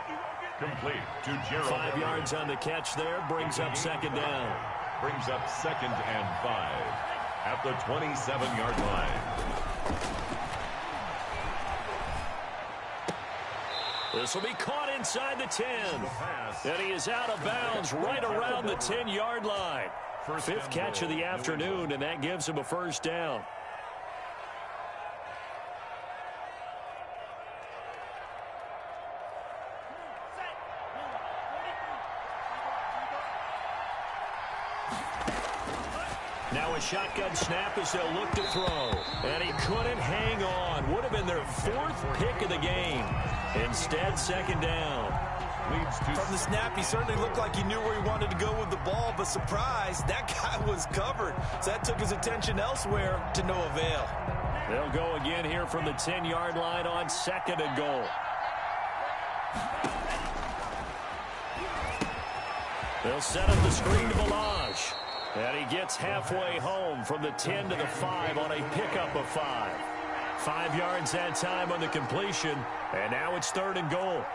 Complete to Gerald. 5 yards on the catch there, brings up second down. Brings up 2nd and 5 at the 27-yard line. This will be caught inside the 10. And he is out of bounds right around the 10-yard line. 5th catch of the afternoon, and that gives him a first down. Now a shotgun snap as they'll look to throw. And he couldn't hang on. Would have been their 4th pick of the game. Instead, second down. From the snap, he certainly looked like he knew where he wanted to go with the ball, but surprise, that guy was covered. So that took his attention elsewhere to no avail. They'll go again here from the 10-yard line on 2nd and goal. They'll set up the screen to Balaj. And he gets halfway home from the 10 to the 5 on a pickup of 5. 5 yards that time on the completion, and now it's 3rd and goal.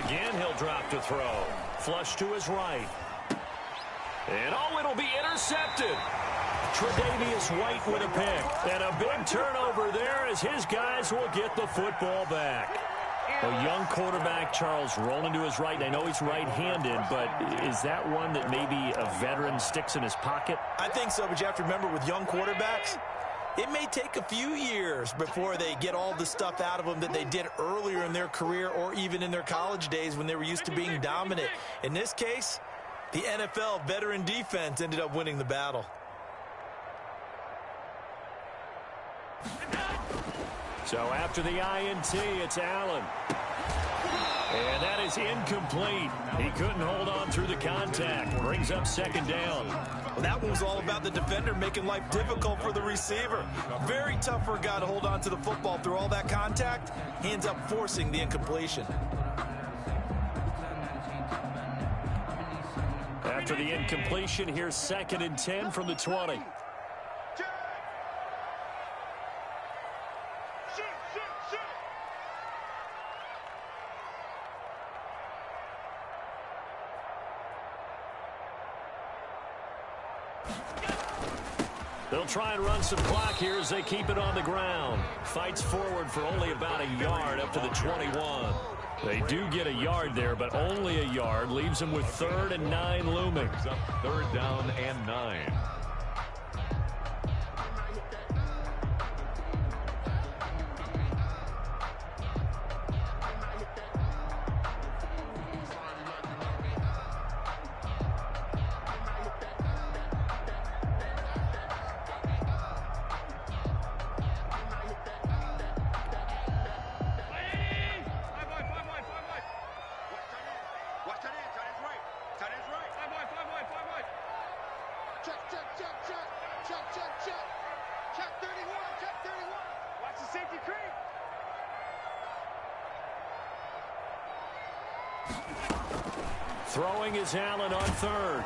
Again, he'll drop to throw. Flush to his right. And oh, it'll be intercepted. Tre'Davious White with a pick. And a big turnover there as his guys will get the football back. A young quarterback, Charles, rolling to his right. I know he's right-handed, but is that one that maybe a veteran sticks in his pocket? I think so, but you have to remember with young quarterbacks, it may take a few years before they get all the stuff out of them that they did earlier in their career or even in their college days when they were used to being dominant. In this case, the NFL veteran defense ended up winning the battle. So after the INT, it's Allen. And that is incomplete. He couldn't hold on through the contact. Brings up second down. Well, that one was all about the defender making life difficult for the receiver. Very tough for a guy to hold on to the football through all that contact. He ends up forcing the incompletion. After the incompletion, here's 2nd and 10 from the 20. They'll try and run some clock here as they keep it on the ground. Fights forward for only about a yard up to the 21. They do get a yard there, but only a yard. Leaves them with 3rd and 9 looming. 3rd down and 9. Throwing is Allen on third.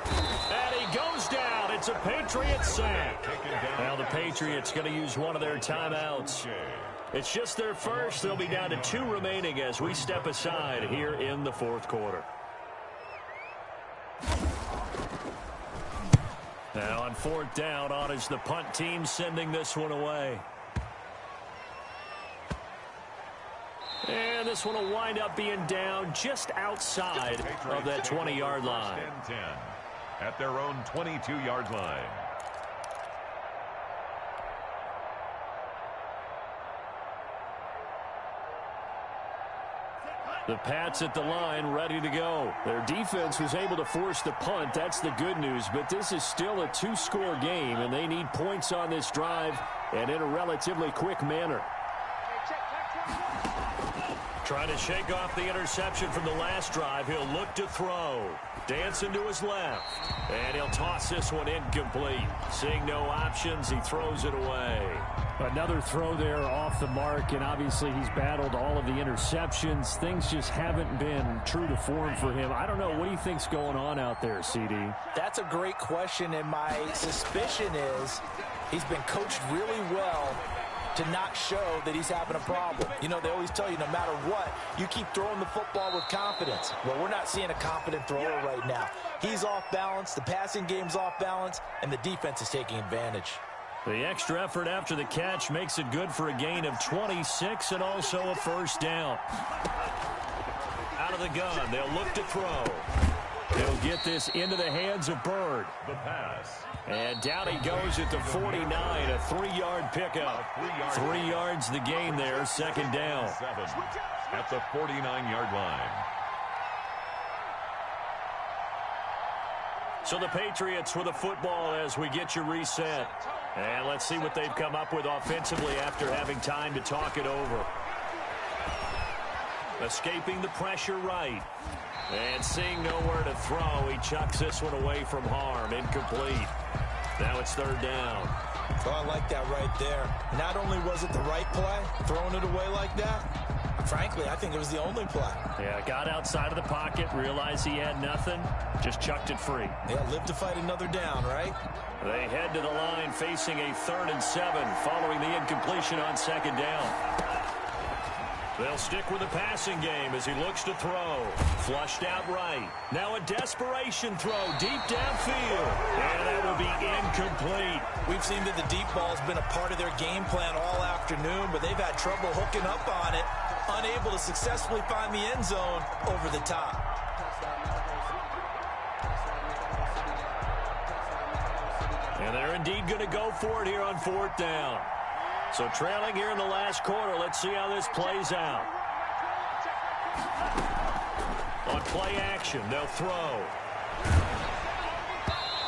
And he goes down. It's a Patriots sack. Now the Patriots going to use one of their timeouts. It's just their first. They'll be down to 2 remaining as we step aside here in the fourth quarter. Now on fourth down, on is the punt team sending this one away. And this one will wind up being down just outside of that 20-yard line. 10 at their own 22-yard line. The Pats at the line, ready to go. Their defense was able to force the punt. That's the good news. But this is still a 2-score game, and they need points on this drive and in a relatively quick manner. Trying to shake off the interception from the last drive. He'll look to throw. Dancing to his left. And he'll toss this one incomplete. Seeing no options, he throws it away. Another throw there off the mark, and obviously he's battled all of the interceptions. Things just haven't been true to form for him. I don't know. What do you think's going on out there, CD? That's a great question, and my suspicion is he's been coached really well to not show that he's having a problem. You know, they always tell you no matter what, you keep throwing the football with confidence. Well, we're not seeing a confident thrower right now. He's off balance, the passing game's off balance, and the defense is taking advantage. The extra effort after the catch makes it good for a gain of 26 and also a first down. Out of the gun, they'll look to throw. He'll get this into the hands of Bird. The pass. And down he goes at the 49, a 3-yard pickup. 3 yards the gain there, second down. 7 at the 49-yard line. So the Patriots with a football as we get you reset. And let's see what they've come up with offensively after having time to talk it over. Escaping the pressure right. And seeing nowhere to throw, he chucks this one away from harm. Incomplete. Now it's third down. Oh, I like that right there. Not only was it the right play, throwing it away like that, frankly, I think it was the only play. Yeah, got outside of the pocket, realized he had nothing, just chucked it free. Yeah, live to fight another down, right? They head to the line facing a 3rd and 7 following the incompletion on second down. They'll stick with the passing game as he looks to throw. Flushed out right. Now a desperation throw deep downfield. And that will be incomplete. We've seen that the deep ball has been a part of their game plan all afternoon, but they've had trouble hooking up on it, unable to successfully find the end zone over the top. And they're indeed going to go for it here on fourth down. So trailing here in the last quarter, let's see how this plays out. On play action, they'll throw.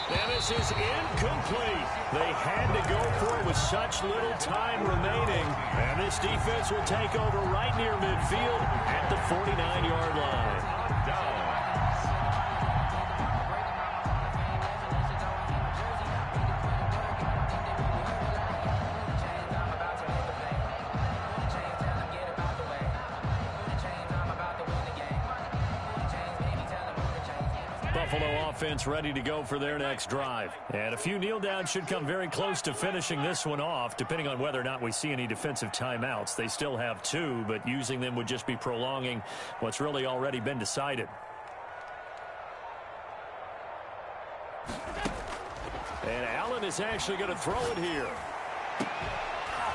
And this is incomplete. They had to go for it with such little time remaining. And this defense will take over right near midfield at the 49-yard line. Buffalo offense ready to go for their next drive. And a few kneel downs should come very close to finishing this one off, depending on whether or not we see any defensive timeouts. They still have 2, but using them would just be prolonging what's really already been decided. And Allen is actually going to throw it here.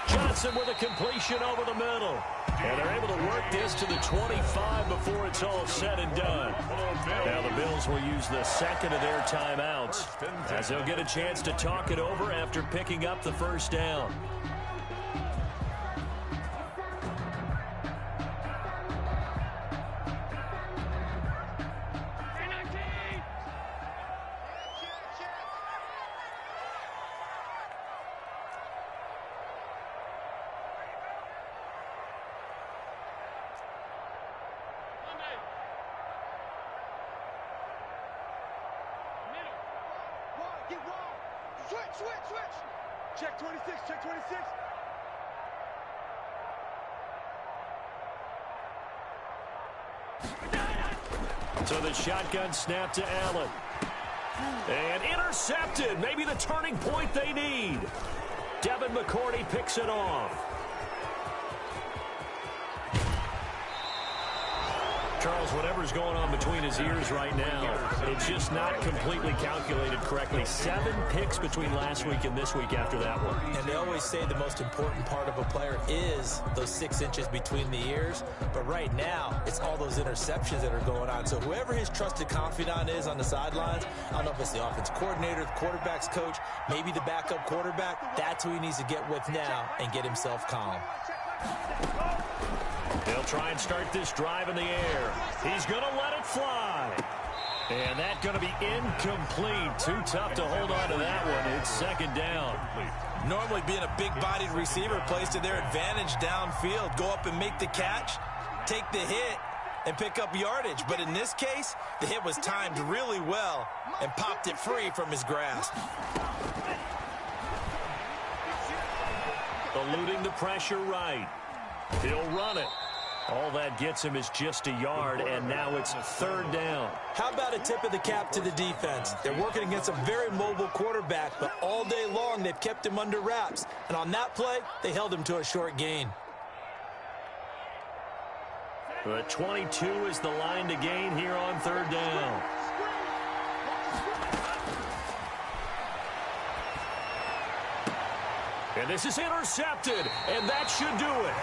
Johnson with a completion over the middle. And they're able to work this to the 25 before it's all said and done. Now the Bills will use the second of their timeouts as they'll get a chance to talk it over after picking up the first down. Switch. Check 26, check 26. So the shotgun snap to Allen. And intercepted. Maybe the turning point they need. Devin McCourty picks it off. Charles, whatever's going on between his ears right now, it's just not completely calculated correctly. 7 picks between last week and this week after that one. And they always say the most important part of a player is those 6 inches between the ears. But right now, it's all those interceptions that are going on. So whoever his trusted confidant is on the sidelines, I don't know if it's the offense coordinator, the quarterback's coach, maybe the backup quarterback, that's who he needs to get with now and get himself calm. They'll try and start this drive in the air. He's going to let it fly. And that's going to be incomplete. Too tough to hold on to that one. It's second down. Normally being a big-bodied receiver plays to their advantage downfield. Go up and make the catch, take the hit, and pick up yardage. But in this case, the hit was timed really well and popped it free from his grasp. Eluding the pressure right. He'll run it. All that gets him is just a yard, and now it's third down. How about a tip of the cap to the defense? They're working against a very mobile quarterback, but all day long they've kept him under wraps. And on that play, they held him to a short gain. But 22 is the line to gain here on third down. And this is intercepted, and that should do it.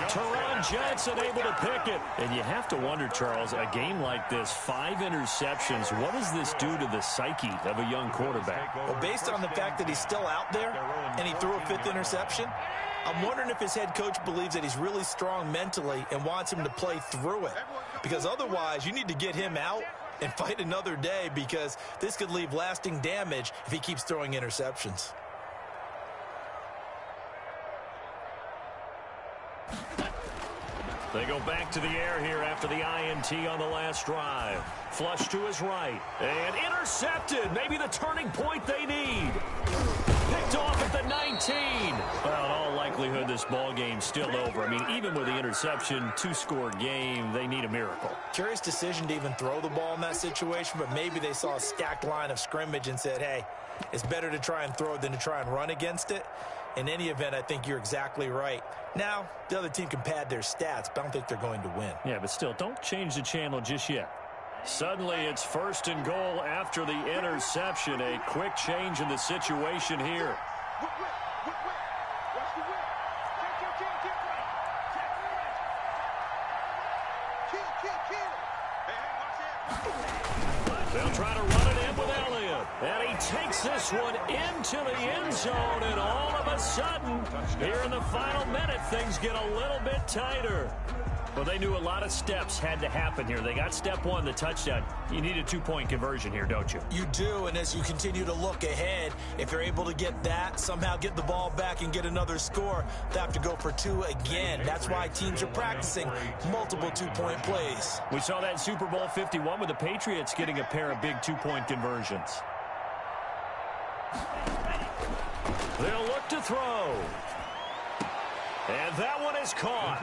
Teron Johnson able to pick it. And you have to wonder, Charles, a game like this, 5 interceptions, what does this do to the psyche of a young quarterback? Well, based on the fact that he's still out there and he threw a 5th interception, I'm wondering if his head coach believes that he's really strong mentally and wants him to play through it. Because otherwise, you need to get him out and fight another day, because this could leave lasting damage if he keeps throwing interceptions. They go back to the air here after the INT on the last drive. Flush to his right. And intercepted. Maybe the turning point they need. Picked off at the 19. Well, in all likelihood, this ball game's still over. I mean, even with the interception, 2-score game, they need a miracle. Curious decision to even throw the ball in that situation, but maybe they saw a stacked line of scrimmage and said, hey, it's better to try and throw than to try and run against it. In any event, I think you're exactly right. Now, the other team can pad their stats, but I don't think they're going to win. Yeah, but still, don't change the channel just yet. Suddenly, it's 1st and goal after the interception. A quick change in the situation here. They'll try to run it in with Elliott. And he takes this one into the end zone, and all of a sudden, here in the final minute, things get a little bit tighter. Well, they knew a lot of steps had to happen here. They got step 1, the touchdown. You need a 2-point conversion here, don't you? You do, and as you continue to look ahead, if you're able to get that, somehow get the ball back and get another score, they have to go for 2 again. That's why teams are practicing multiple 2-point plays. We saw that in Super Bowl 51 with the Patriots getting a pair of big 2-point conversions. They'll look to throw. And that one is caught.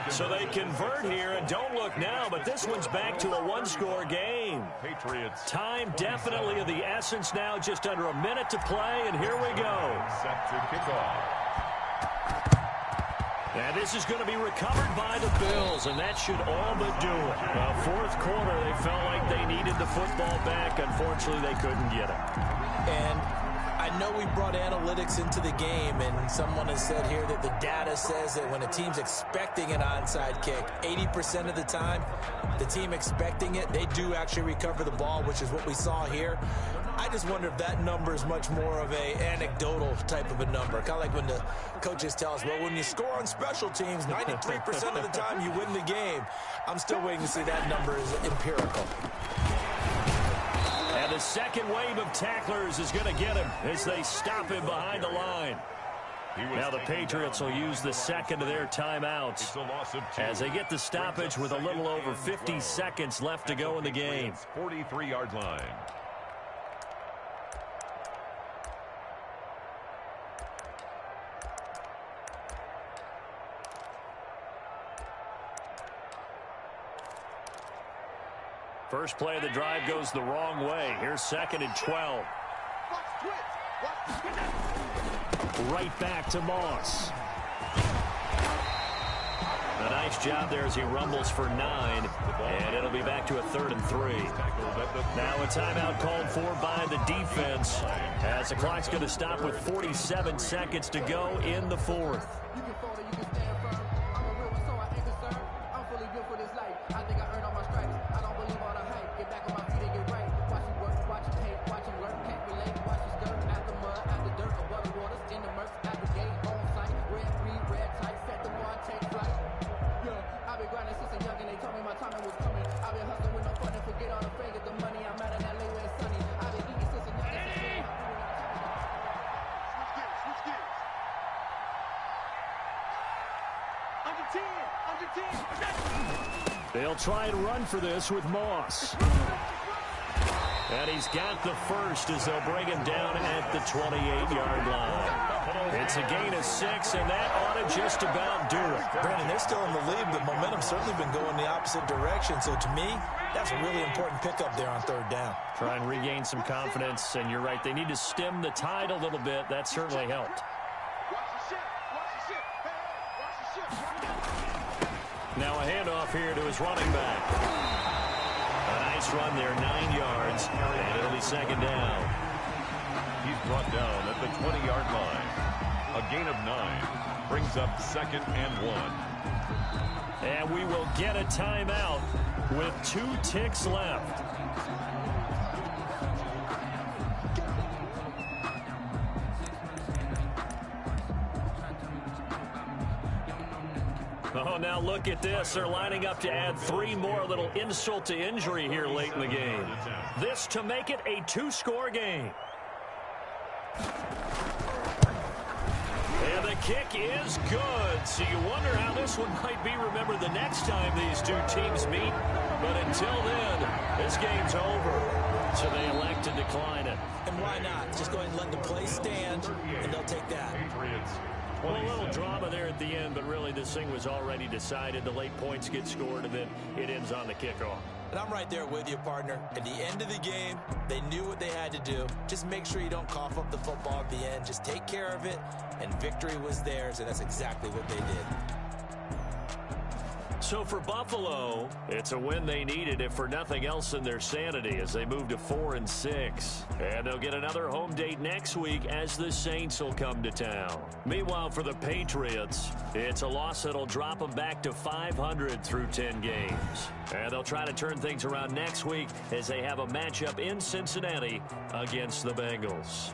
So they convert here, and don't look now, but this one's back to a 1-score game. Patriots. Time definitely of the essence now, just under a minute to play, and here we go. Set to kick off. And this is going to be recovered by the Bills, and that should all but do it. Fourth quarter, they felt like they needed the football back. Unfortunately, they couldn't get it. And I know we brought analytics into the game, and someone has said here that the data says that when a team's expecting an onside kick, 80% of the time, the team expecting it, they do actually recover the ball, which is what we saw here. I just wonder if that number is much more of a anecdotal type of a number. Kind of like when the coaches tell us, well, when you score on special teams, 93% of the time you win the game. I'm still waiting to see that number is empirical. And the second wave of tacklers is going to get him as they stop him behind the line. Now the Patriots will use the second of their timeouts as they get the stoppage with a little over 50 seconds left to go in the game. 43-yard line. First play of the drive goes the wrong way. Here's 2nd and 12. Right back to Moss. A nice job there as he rumbles for 9, and it'll be back to a 3rd and 3. Now a timeout called for by the defense as the clock's going to stop with 47 seconds to go in the 4th. They'll try and run for this with Moss. And he's got the first as they'll bring him down at the 28-yard line. It's a gain of 6, and that ought to just about do it. Brandon, they're still in the lead, but momentum's certainly been going the opposite direction. So to me, that's a really important pickup there on 3rd down. Try and regain some confidence, and you're right. They need to stem the tide a little bit. That certainly helped. Now a handoff here to his running back. A nice run there, 9 yards, and it'll be 2nd down. He's brought down at the 20-yard line. A gain of 9 brings up 2nd and 1. And we will get a timeout with 2 ticks left. Oh, now look at this. They're lining up to add 3 more. A little insult to injury here late in the game. This to make it a 2-score game. And the kick is good. So you wonder how this one might be remembered the next time these 2 teams meet. But until then, this game's over. So they elect to decline it. And why not? Just go ahead and let the play stand, and they'll take that. Well, a little drama there at the end, but really this thing was already decided. The late points get scored, and then it ends on the kickoff. And I'm right there with you, partner. At the end of the game, they knew what they had to do. Just make sure you don't cough up the football at the end. Just take care of it, and victory was theirs, and that's exactly what they did. So for Buffalo, it's a win they needed, if for nothing else in their sanity, as they move to 4-6. And they'll get another home date next week as the Saints will come to town. Meanwhile, for the Patriots, it's a loss that'll drop them back to 500 through 10 games. And they'll try to turn things around next week as they have a matchup in Cincinnati against the Bengals.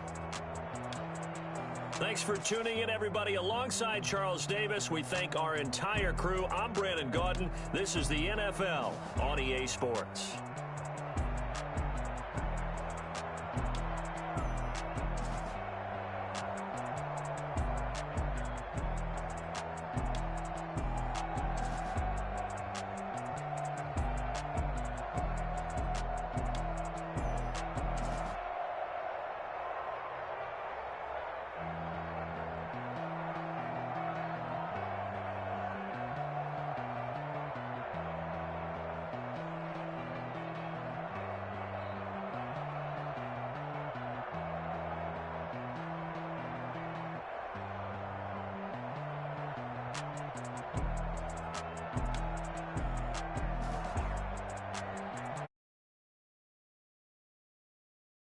Thanks for tuning in, everybody. Alongside Charles Davis, we thank our entire crew. I'm Brandon Gaudin. This is the NFL on EA Sports.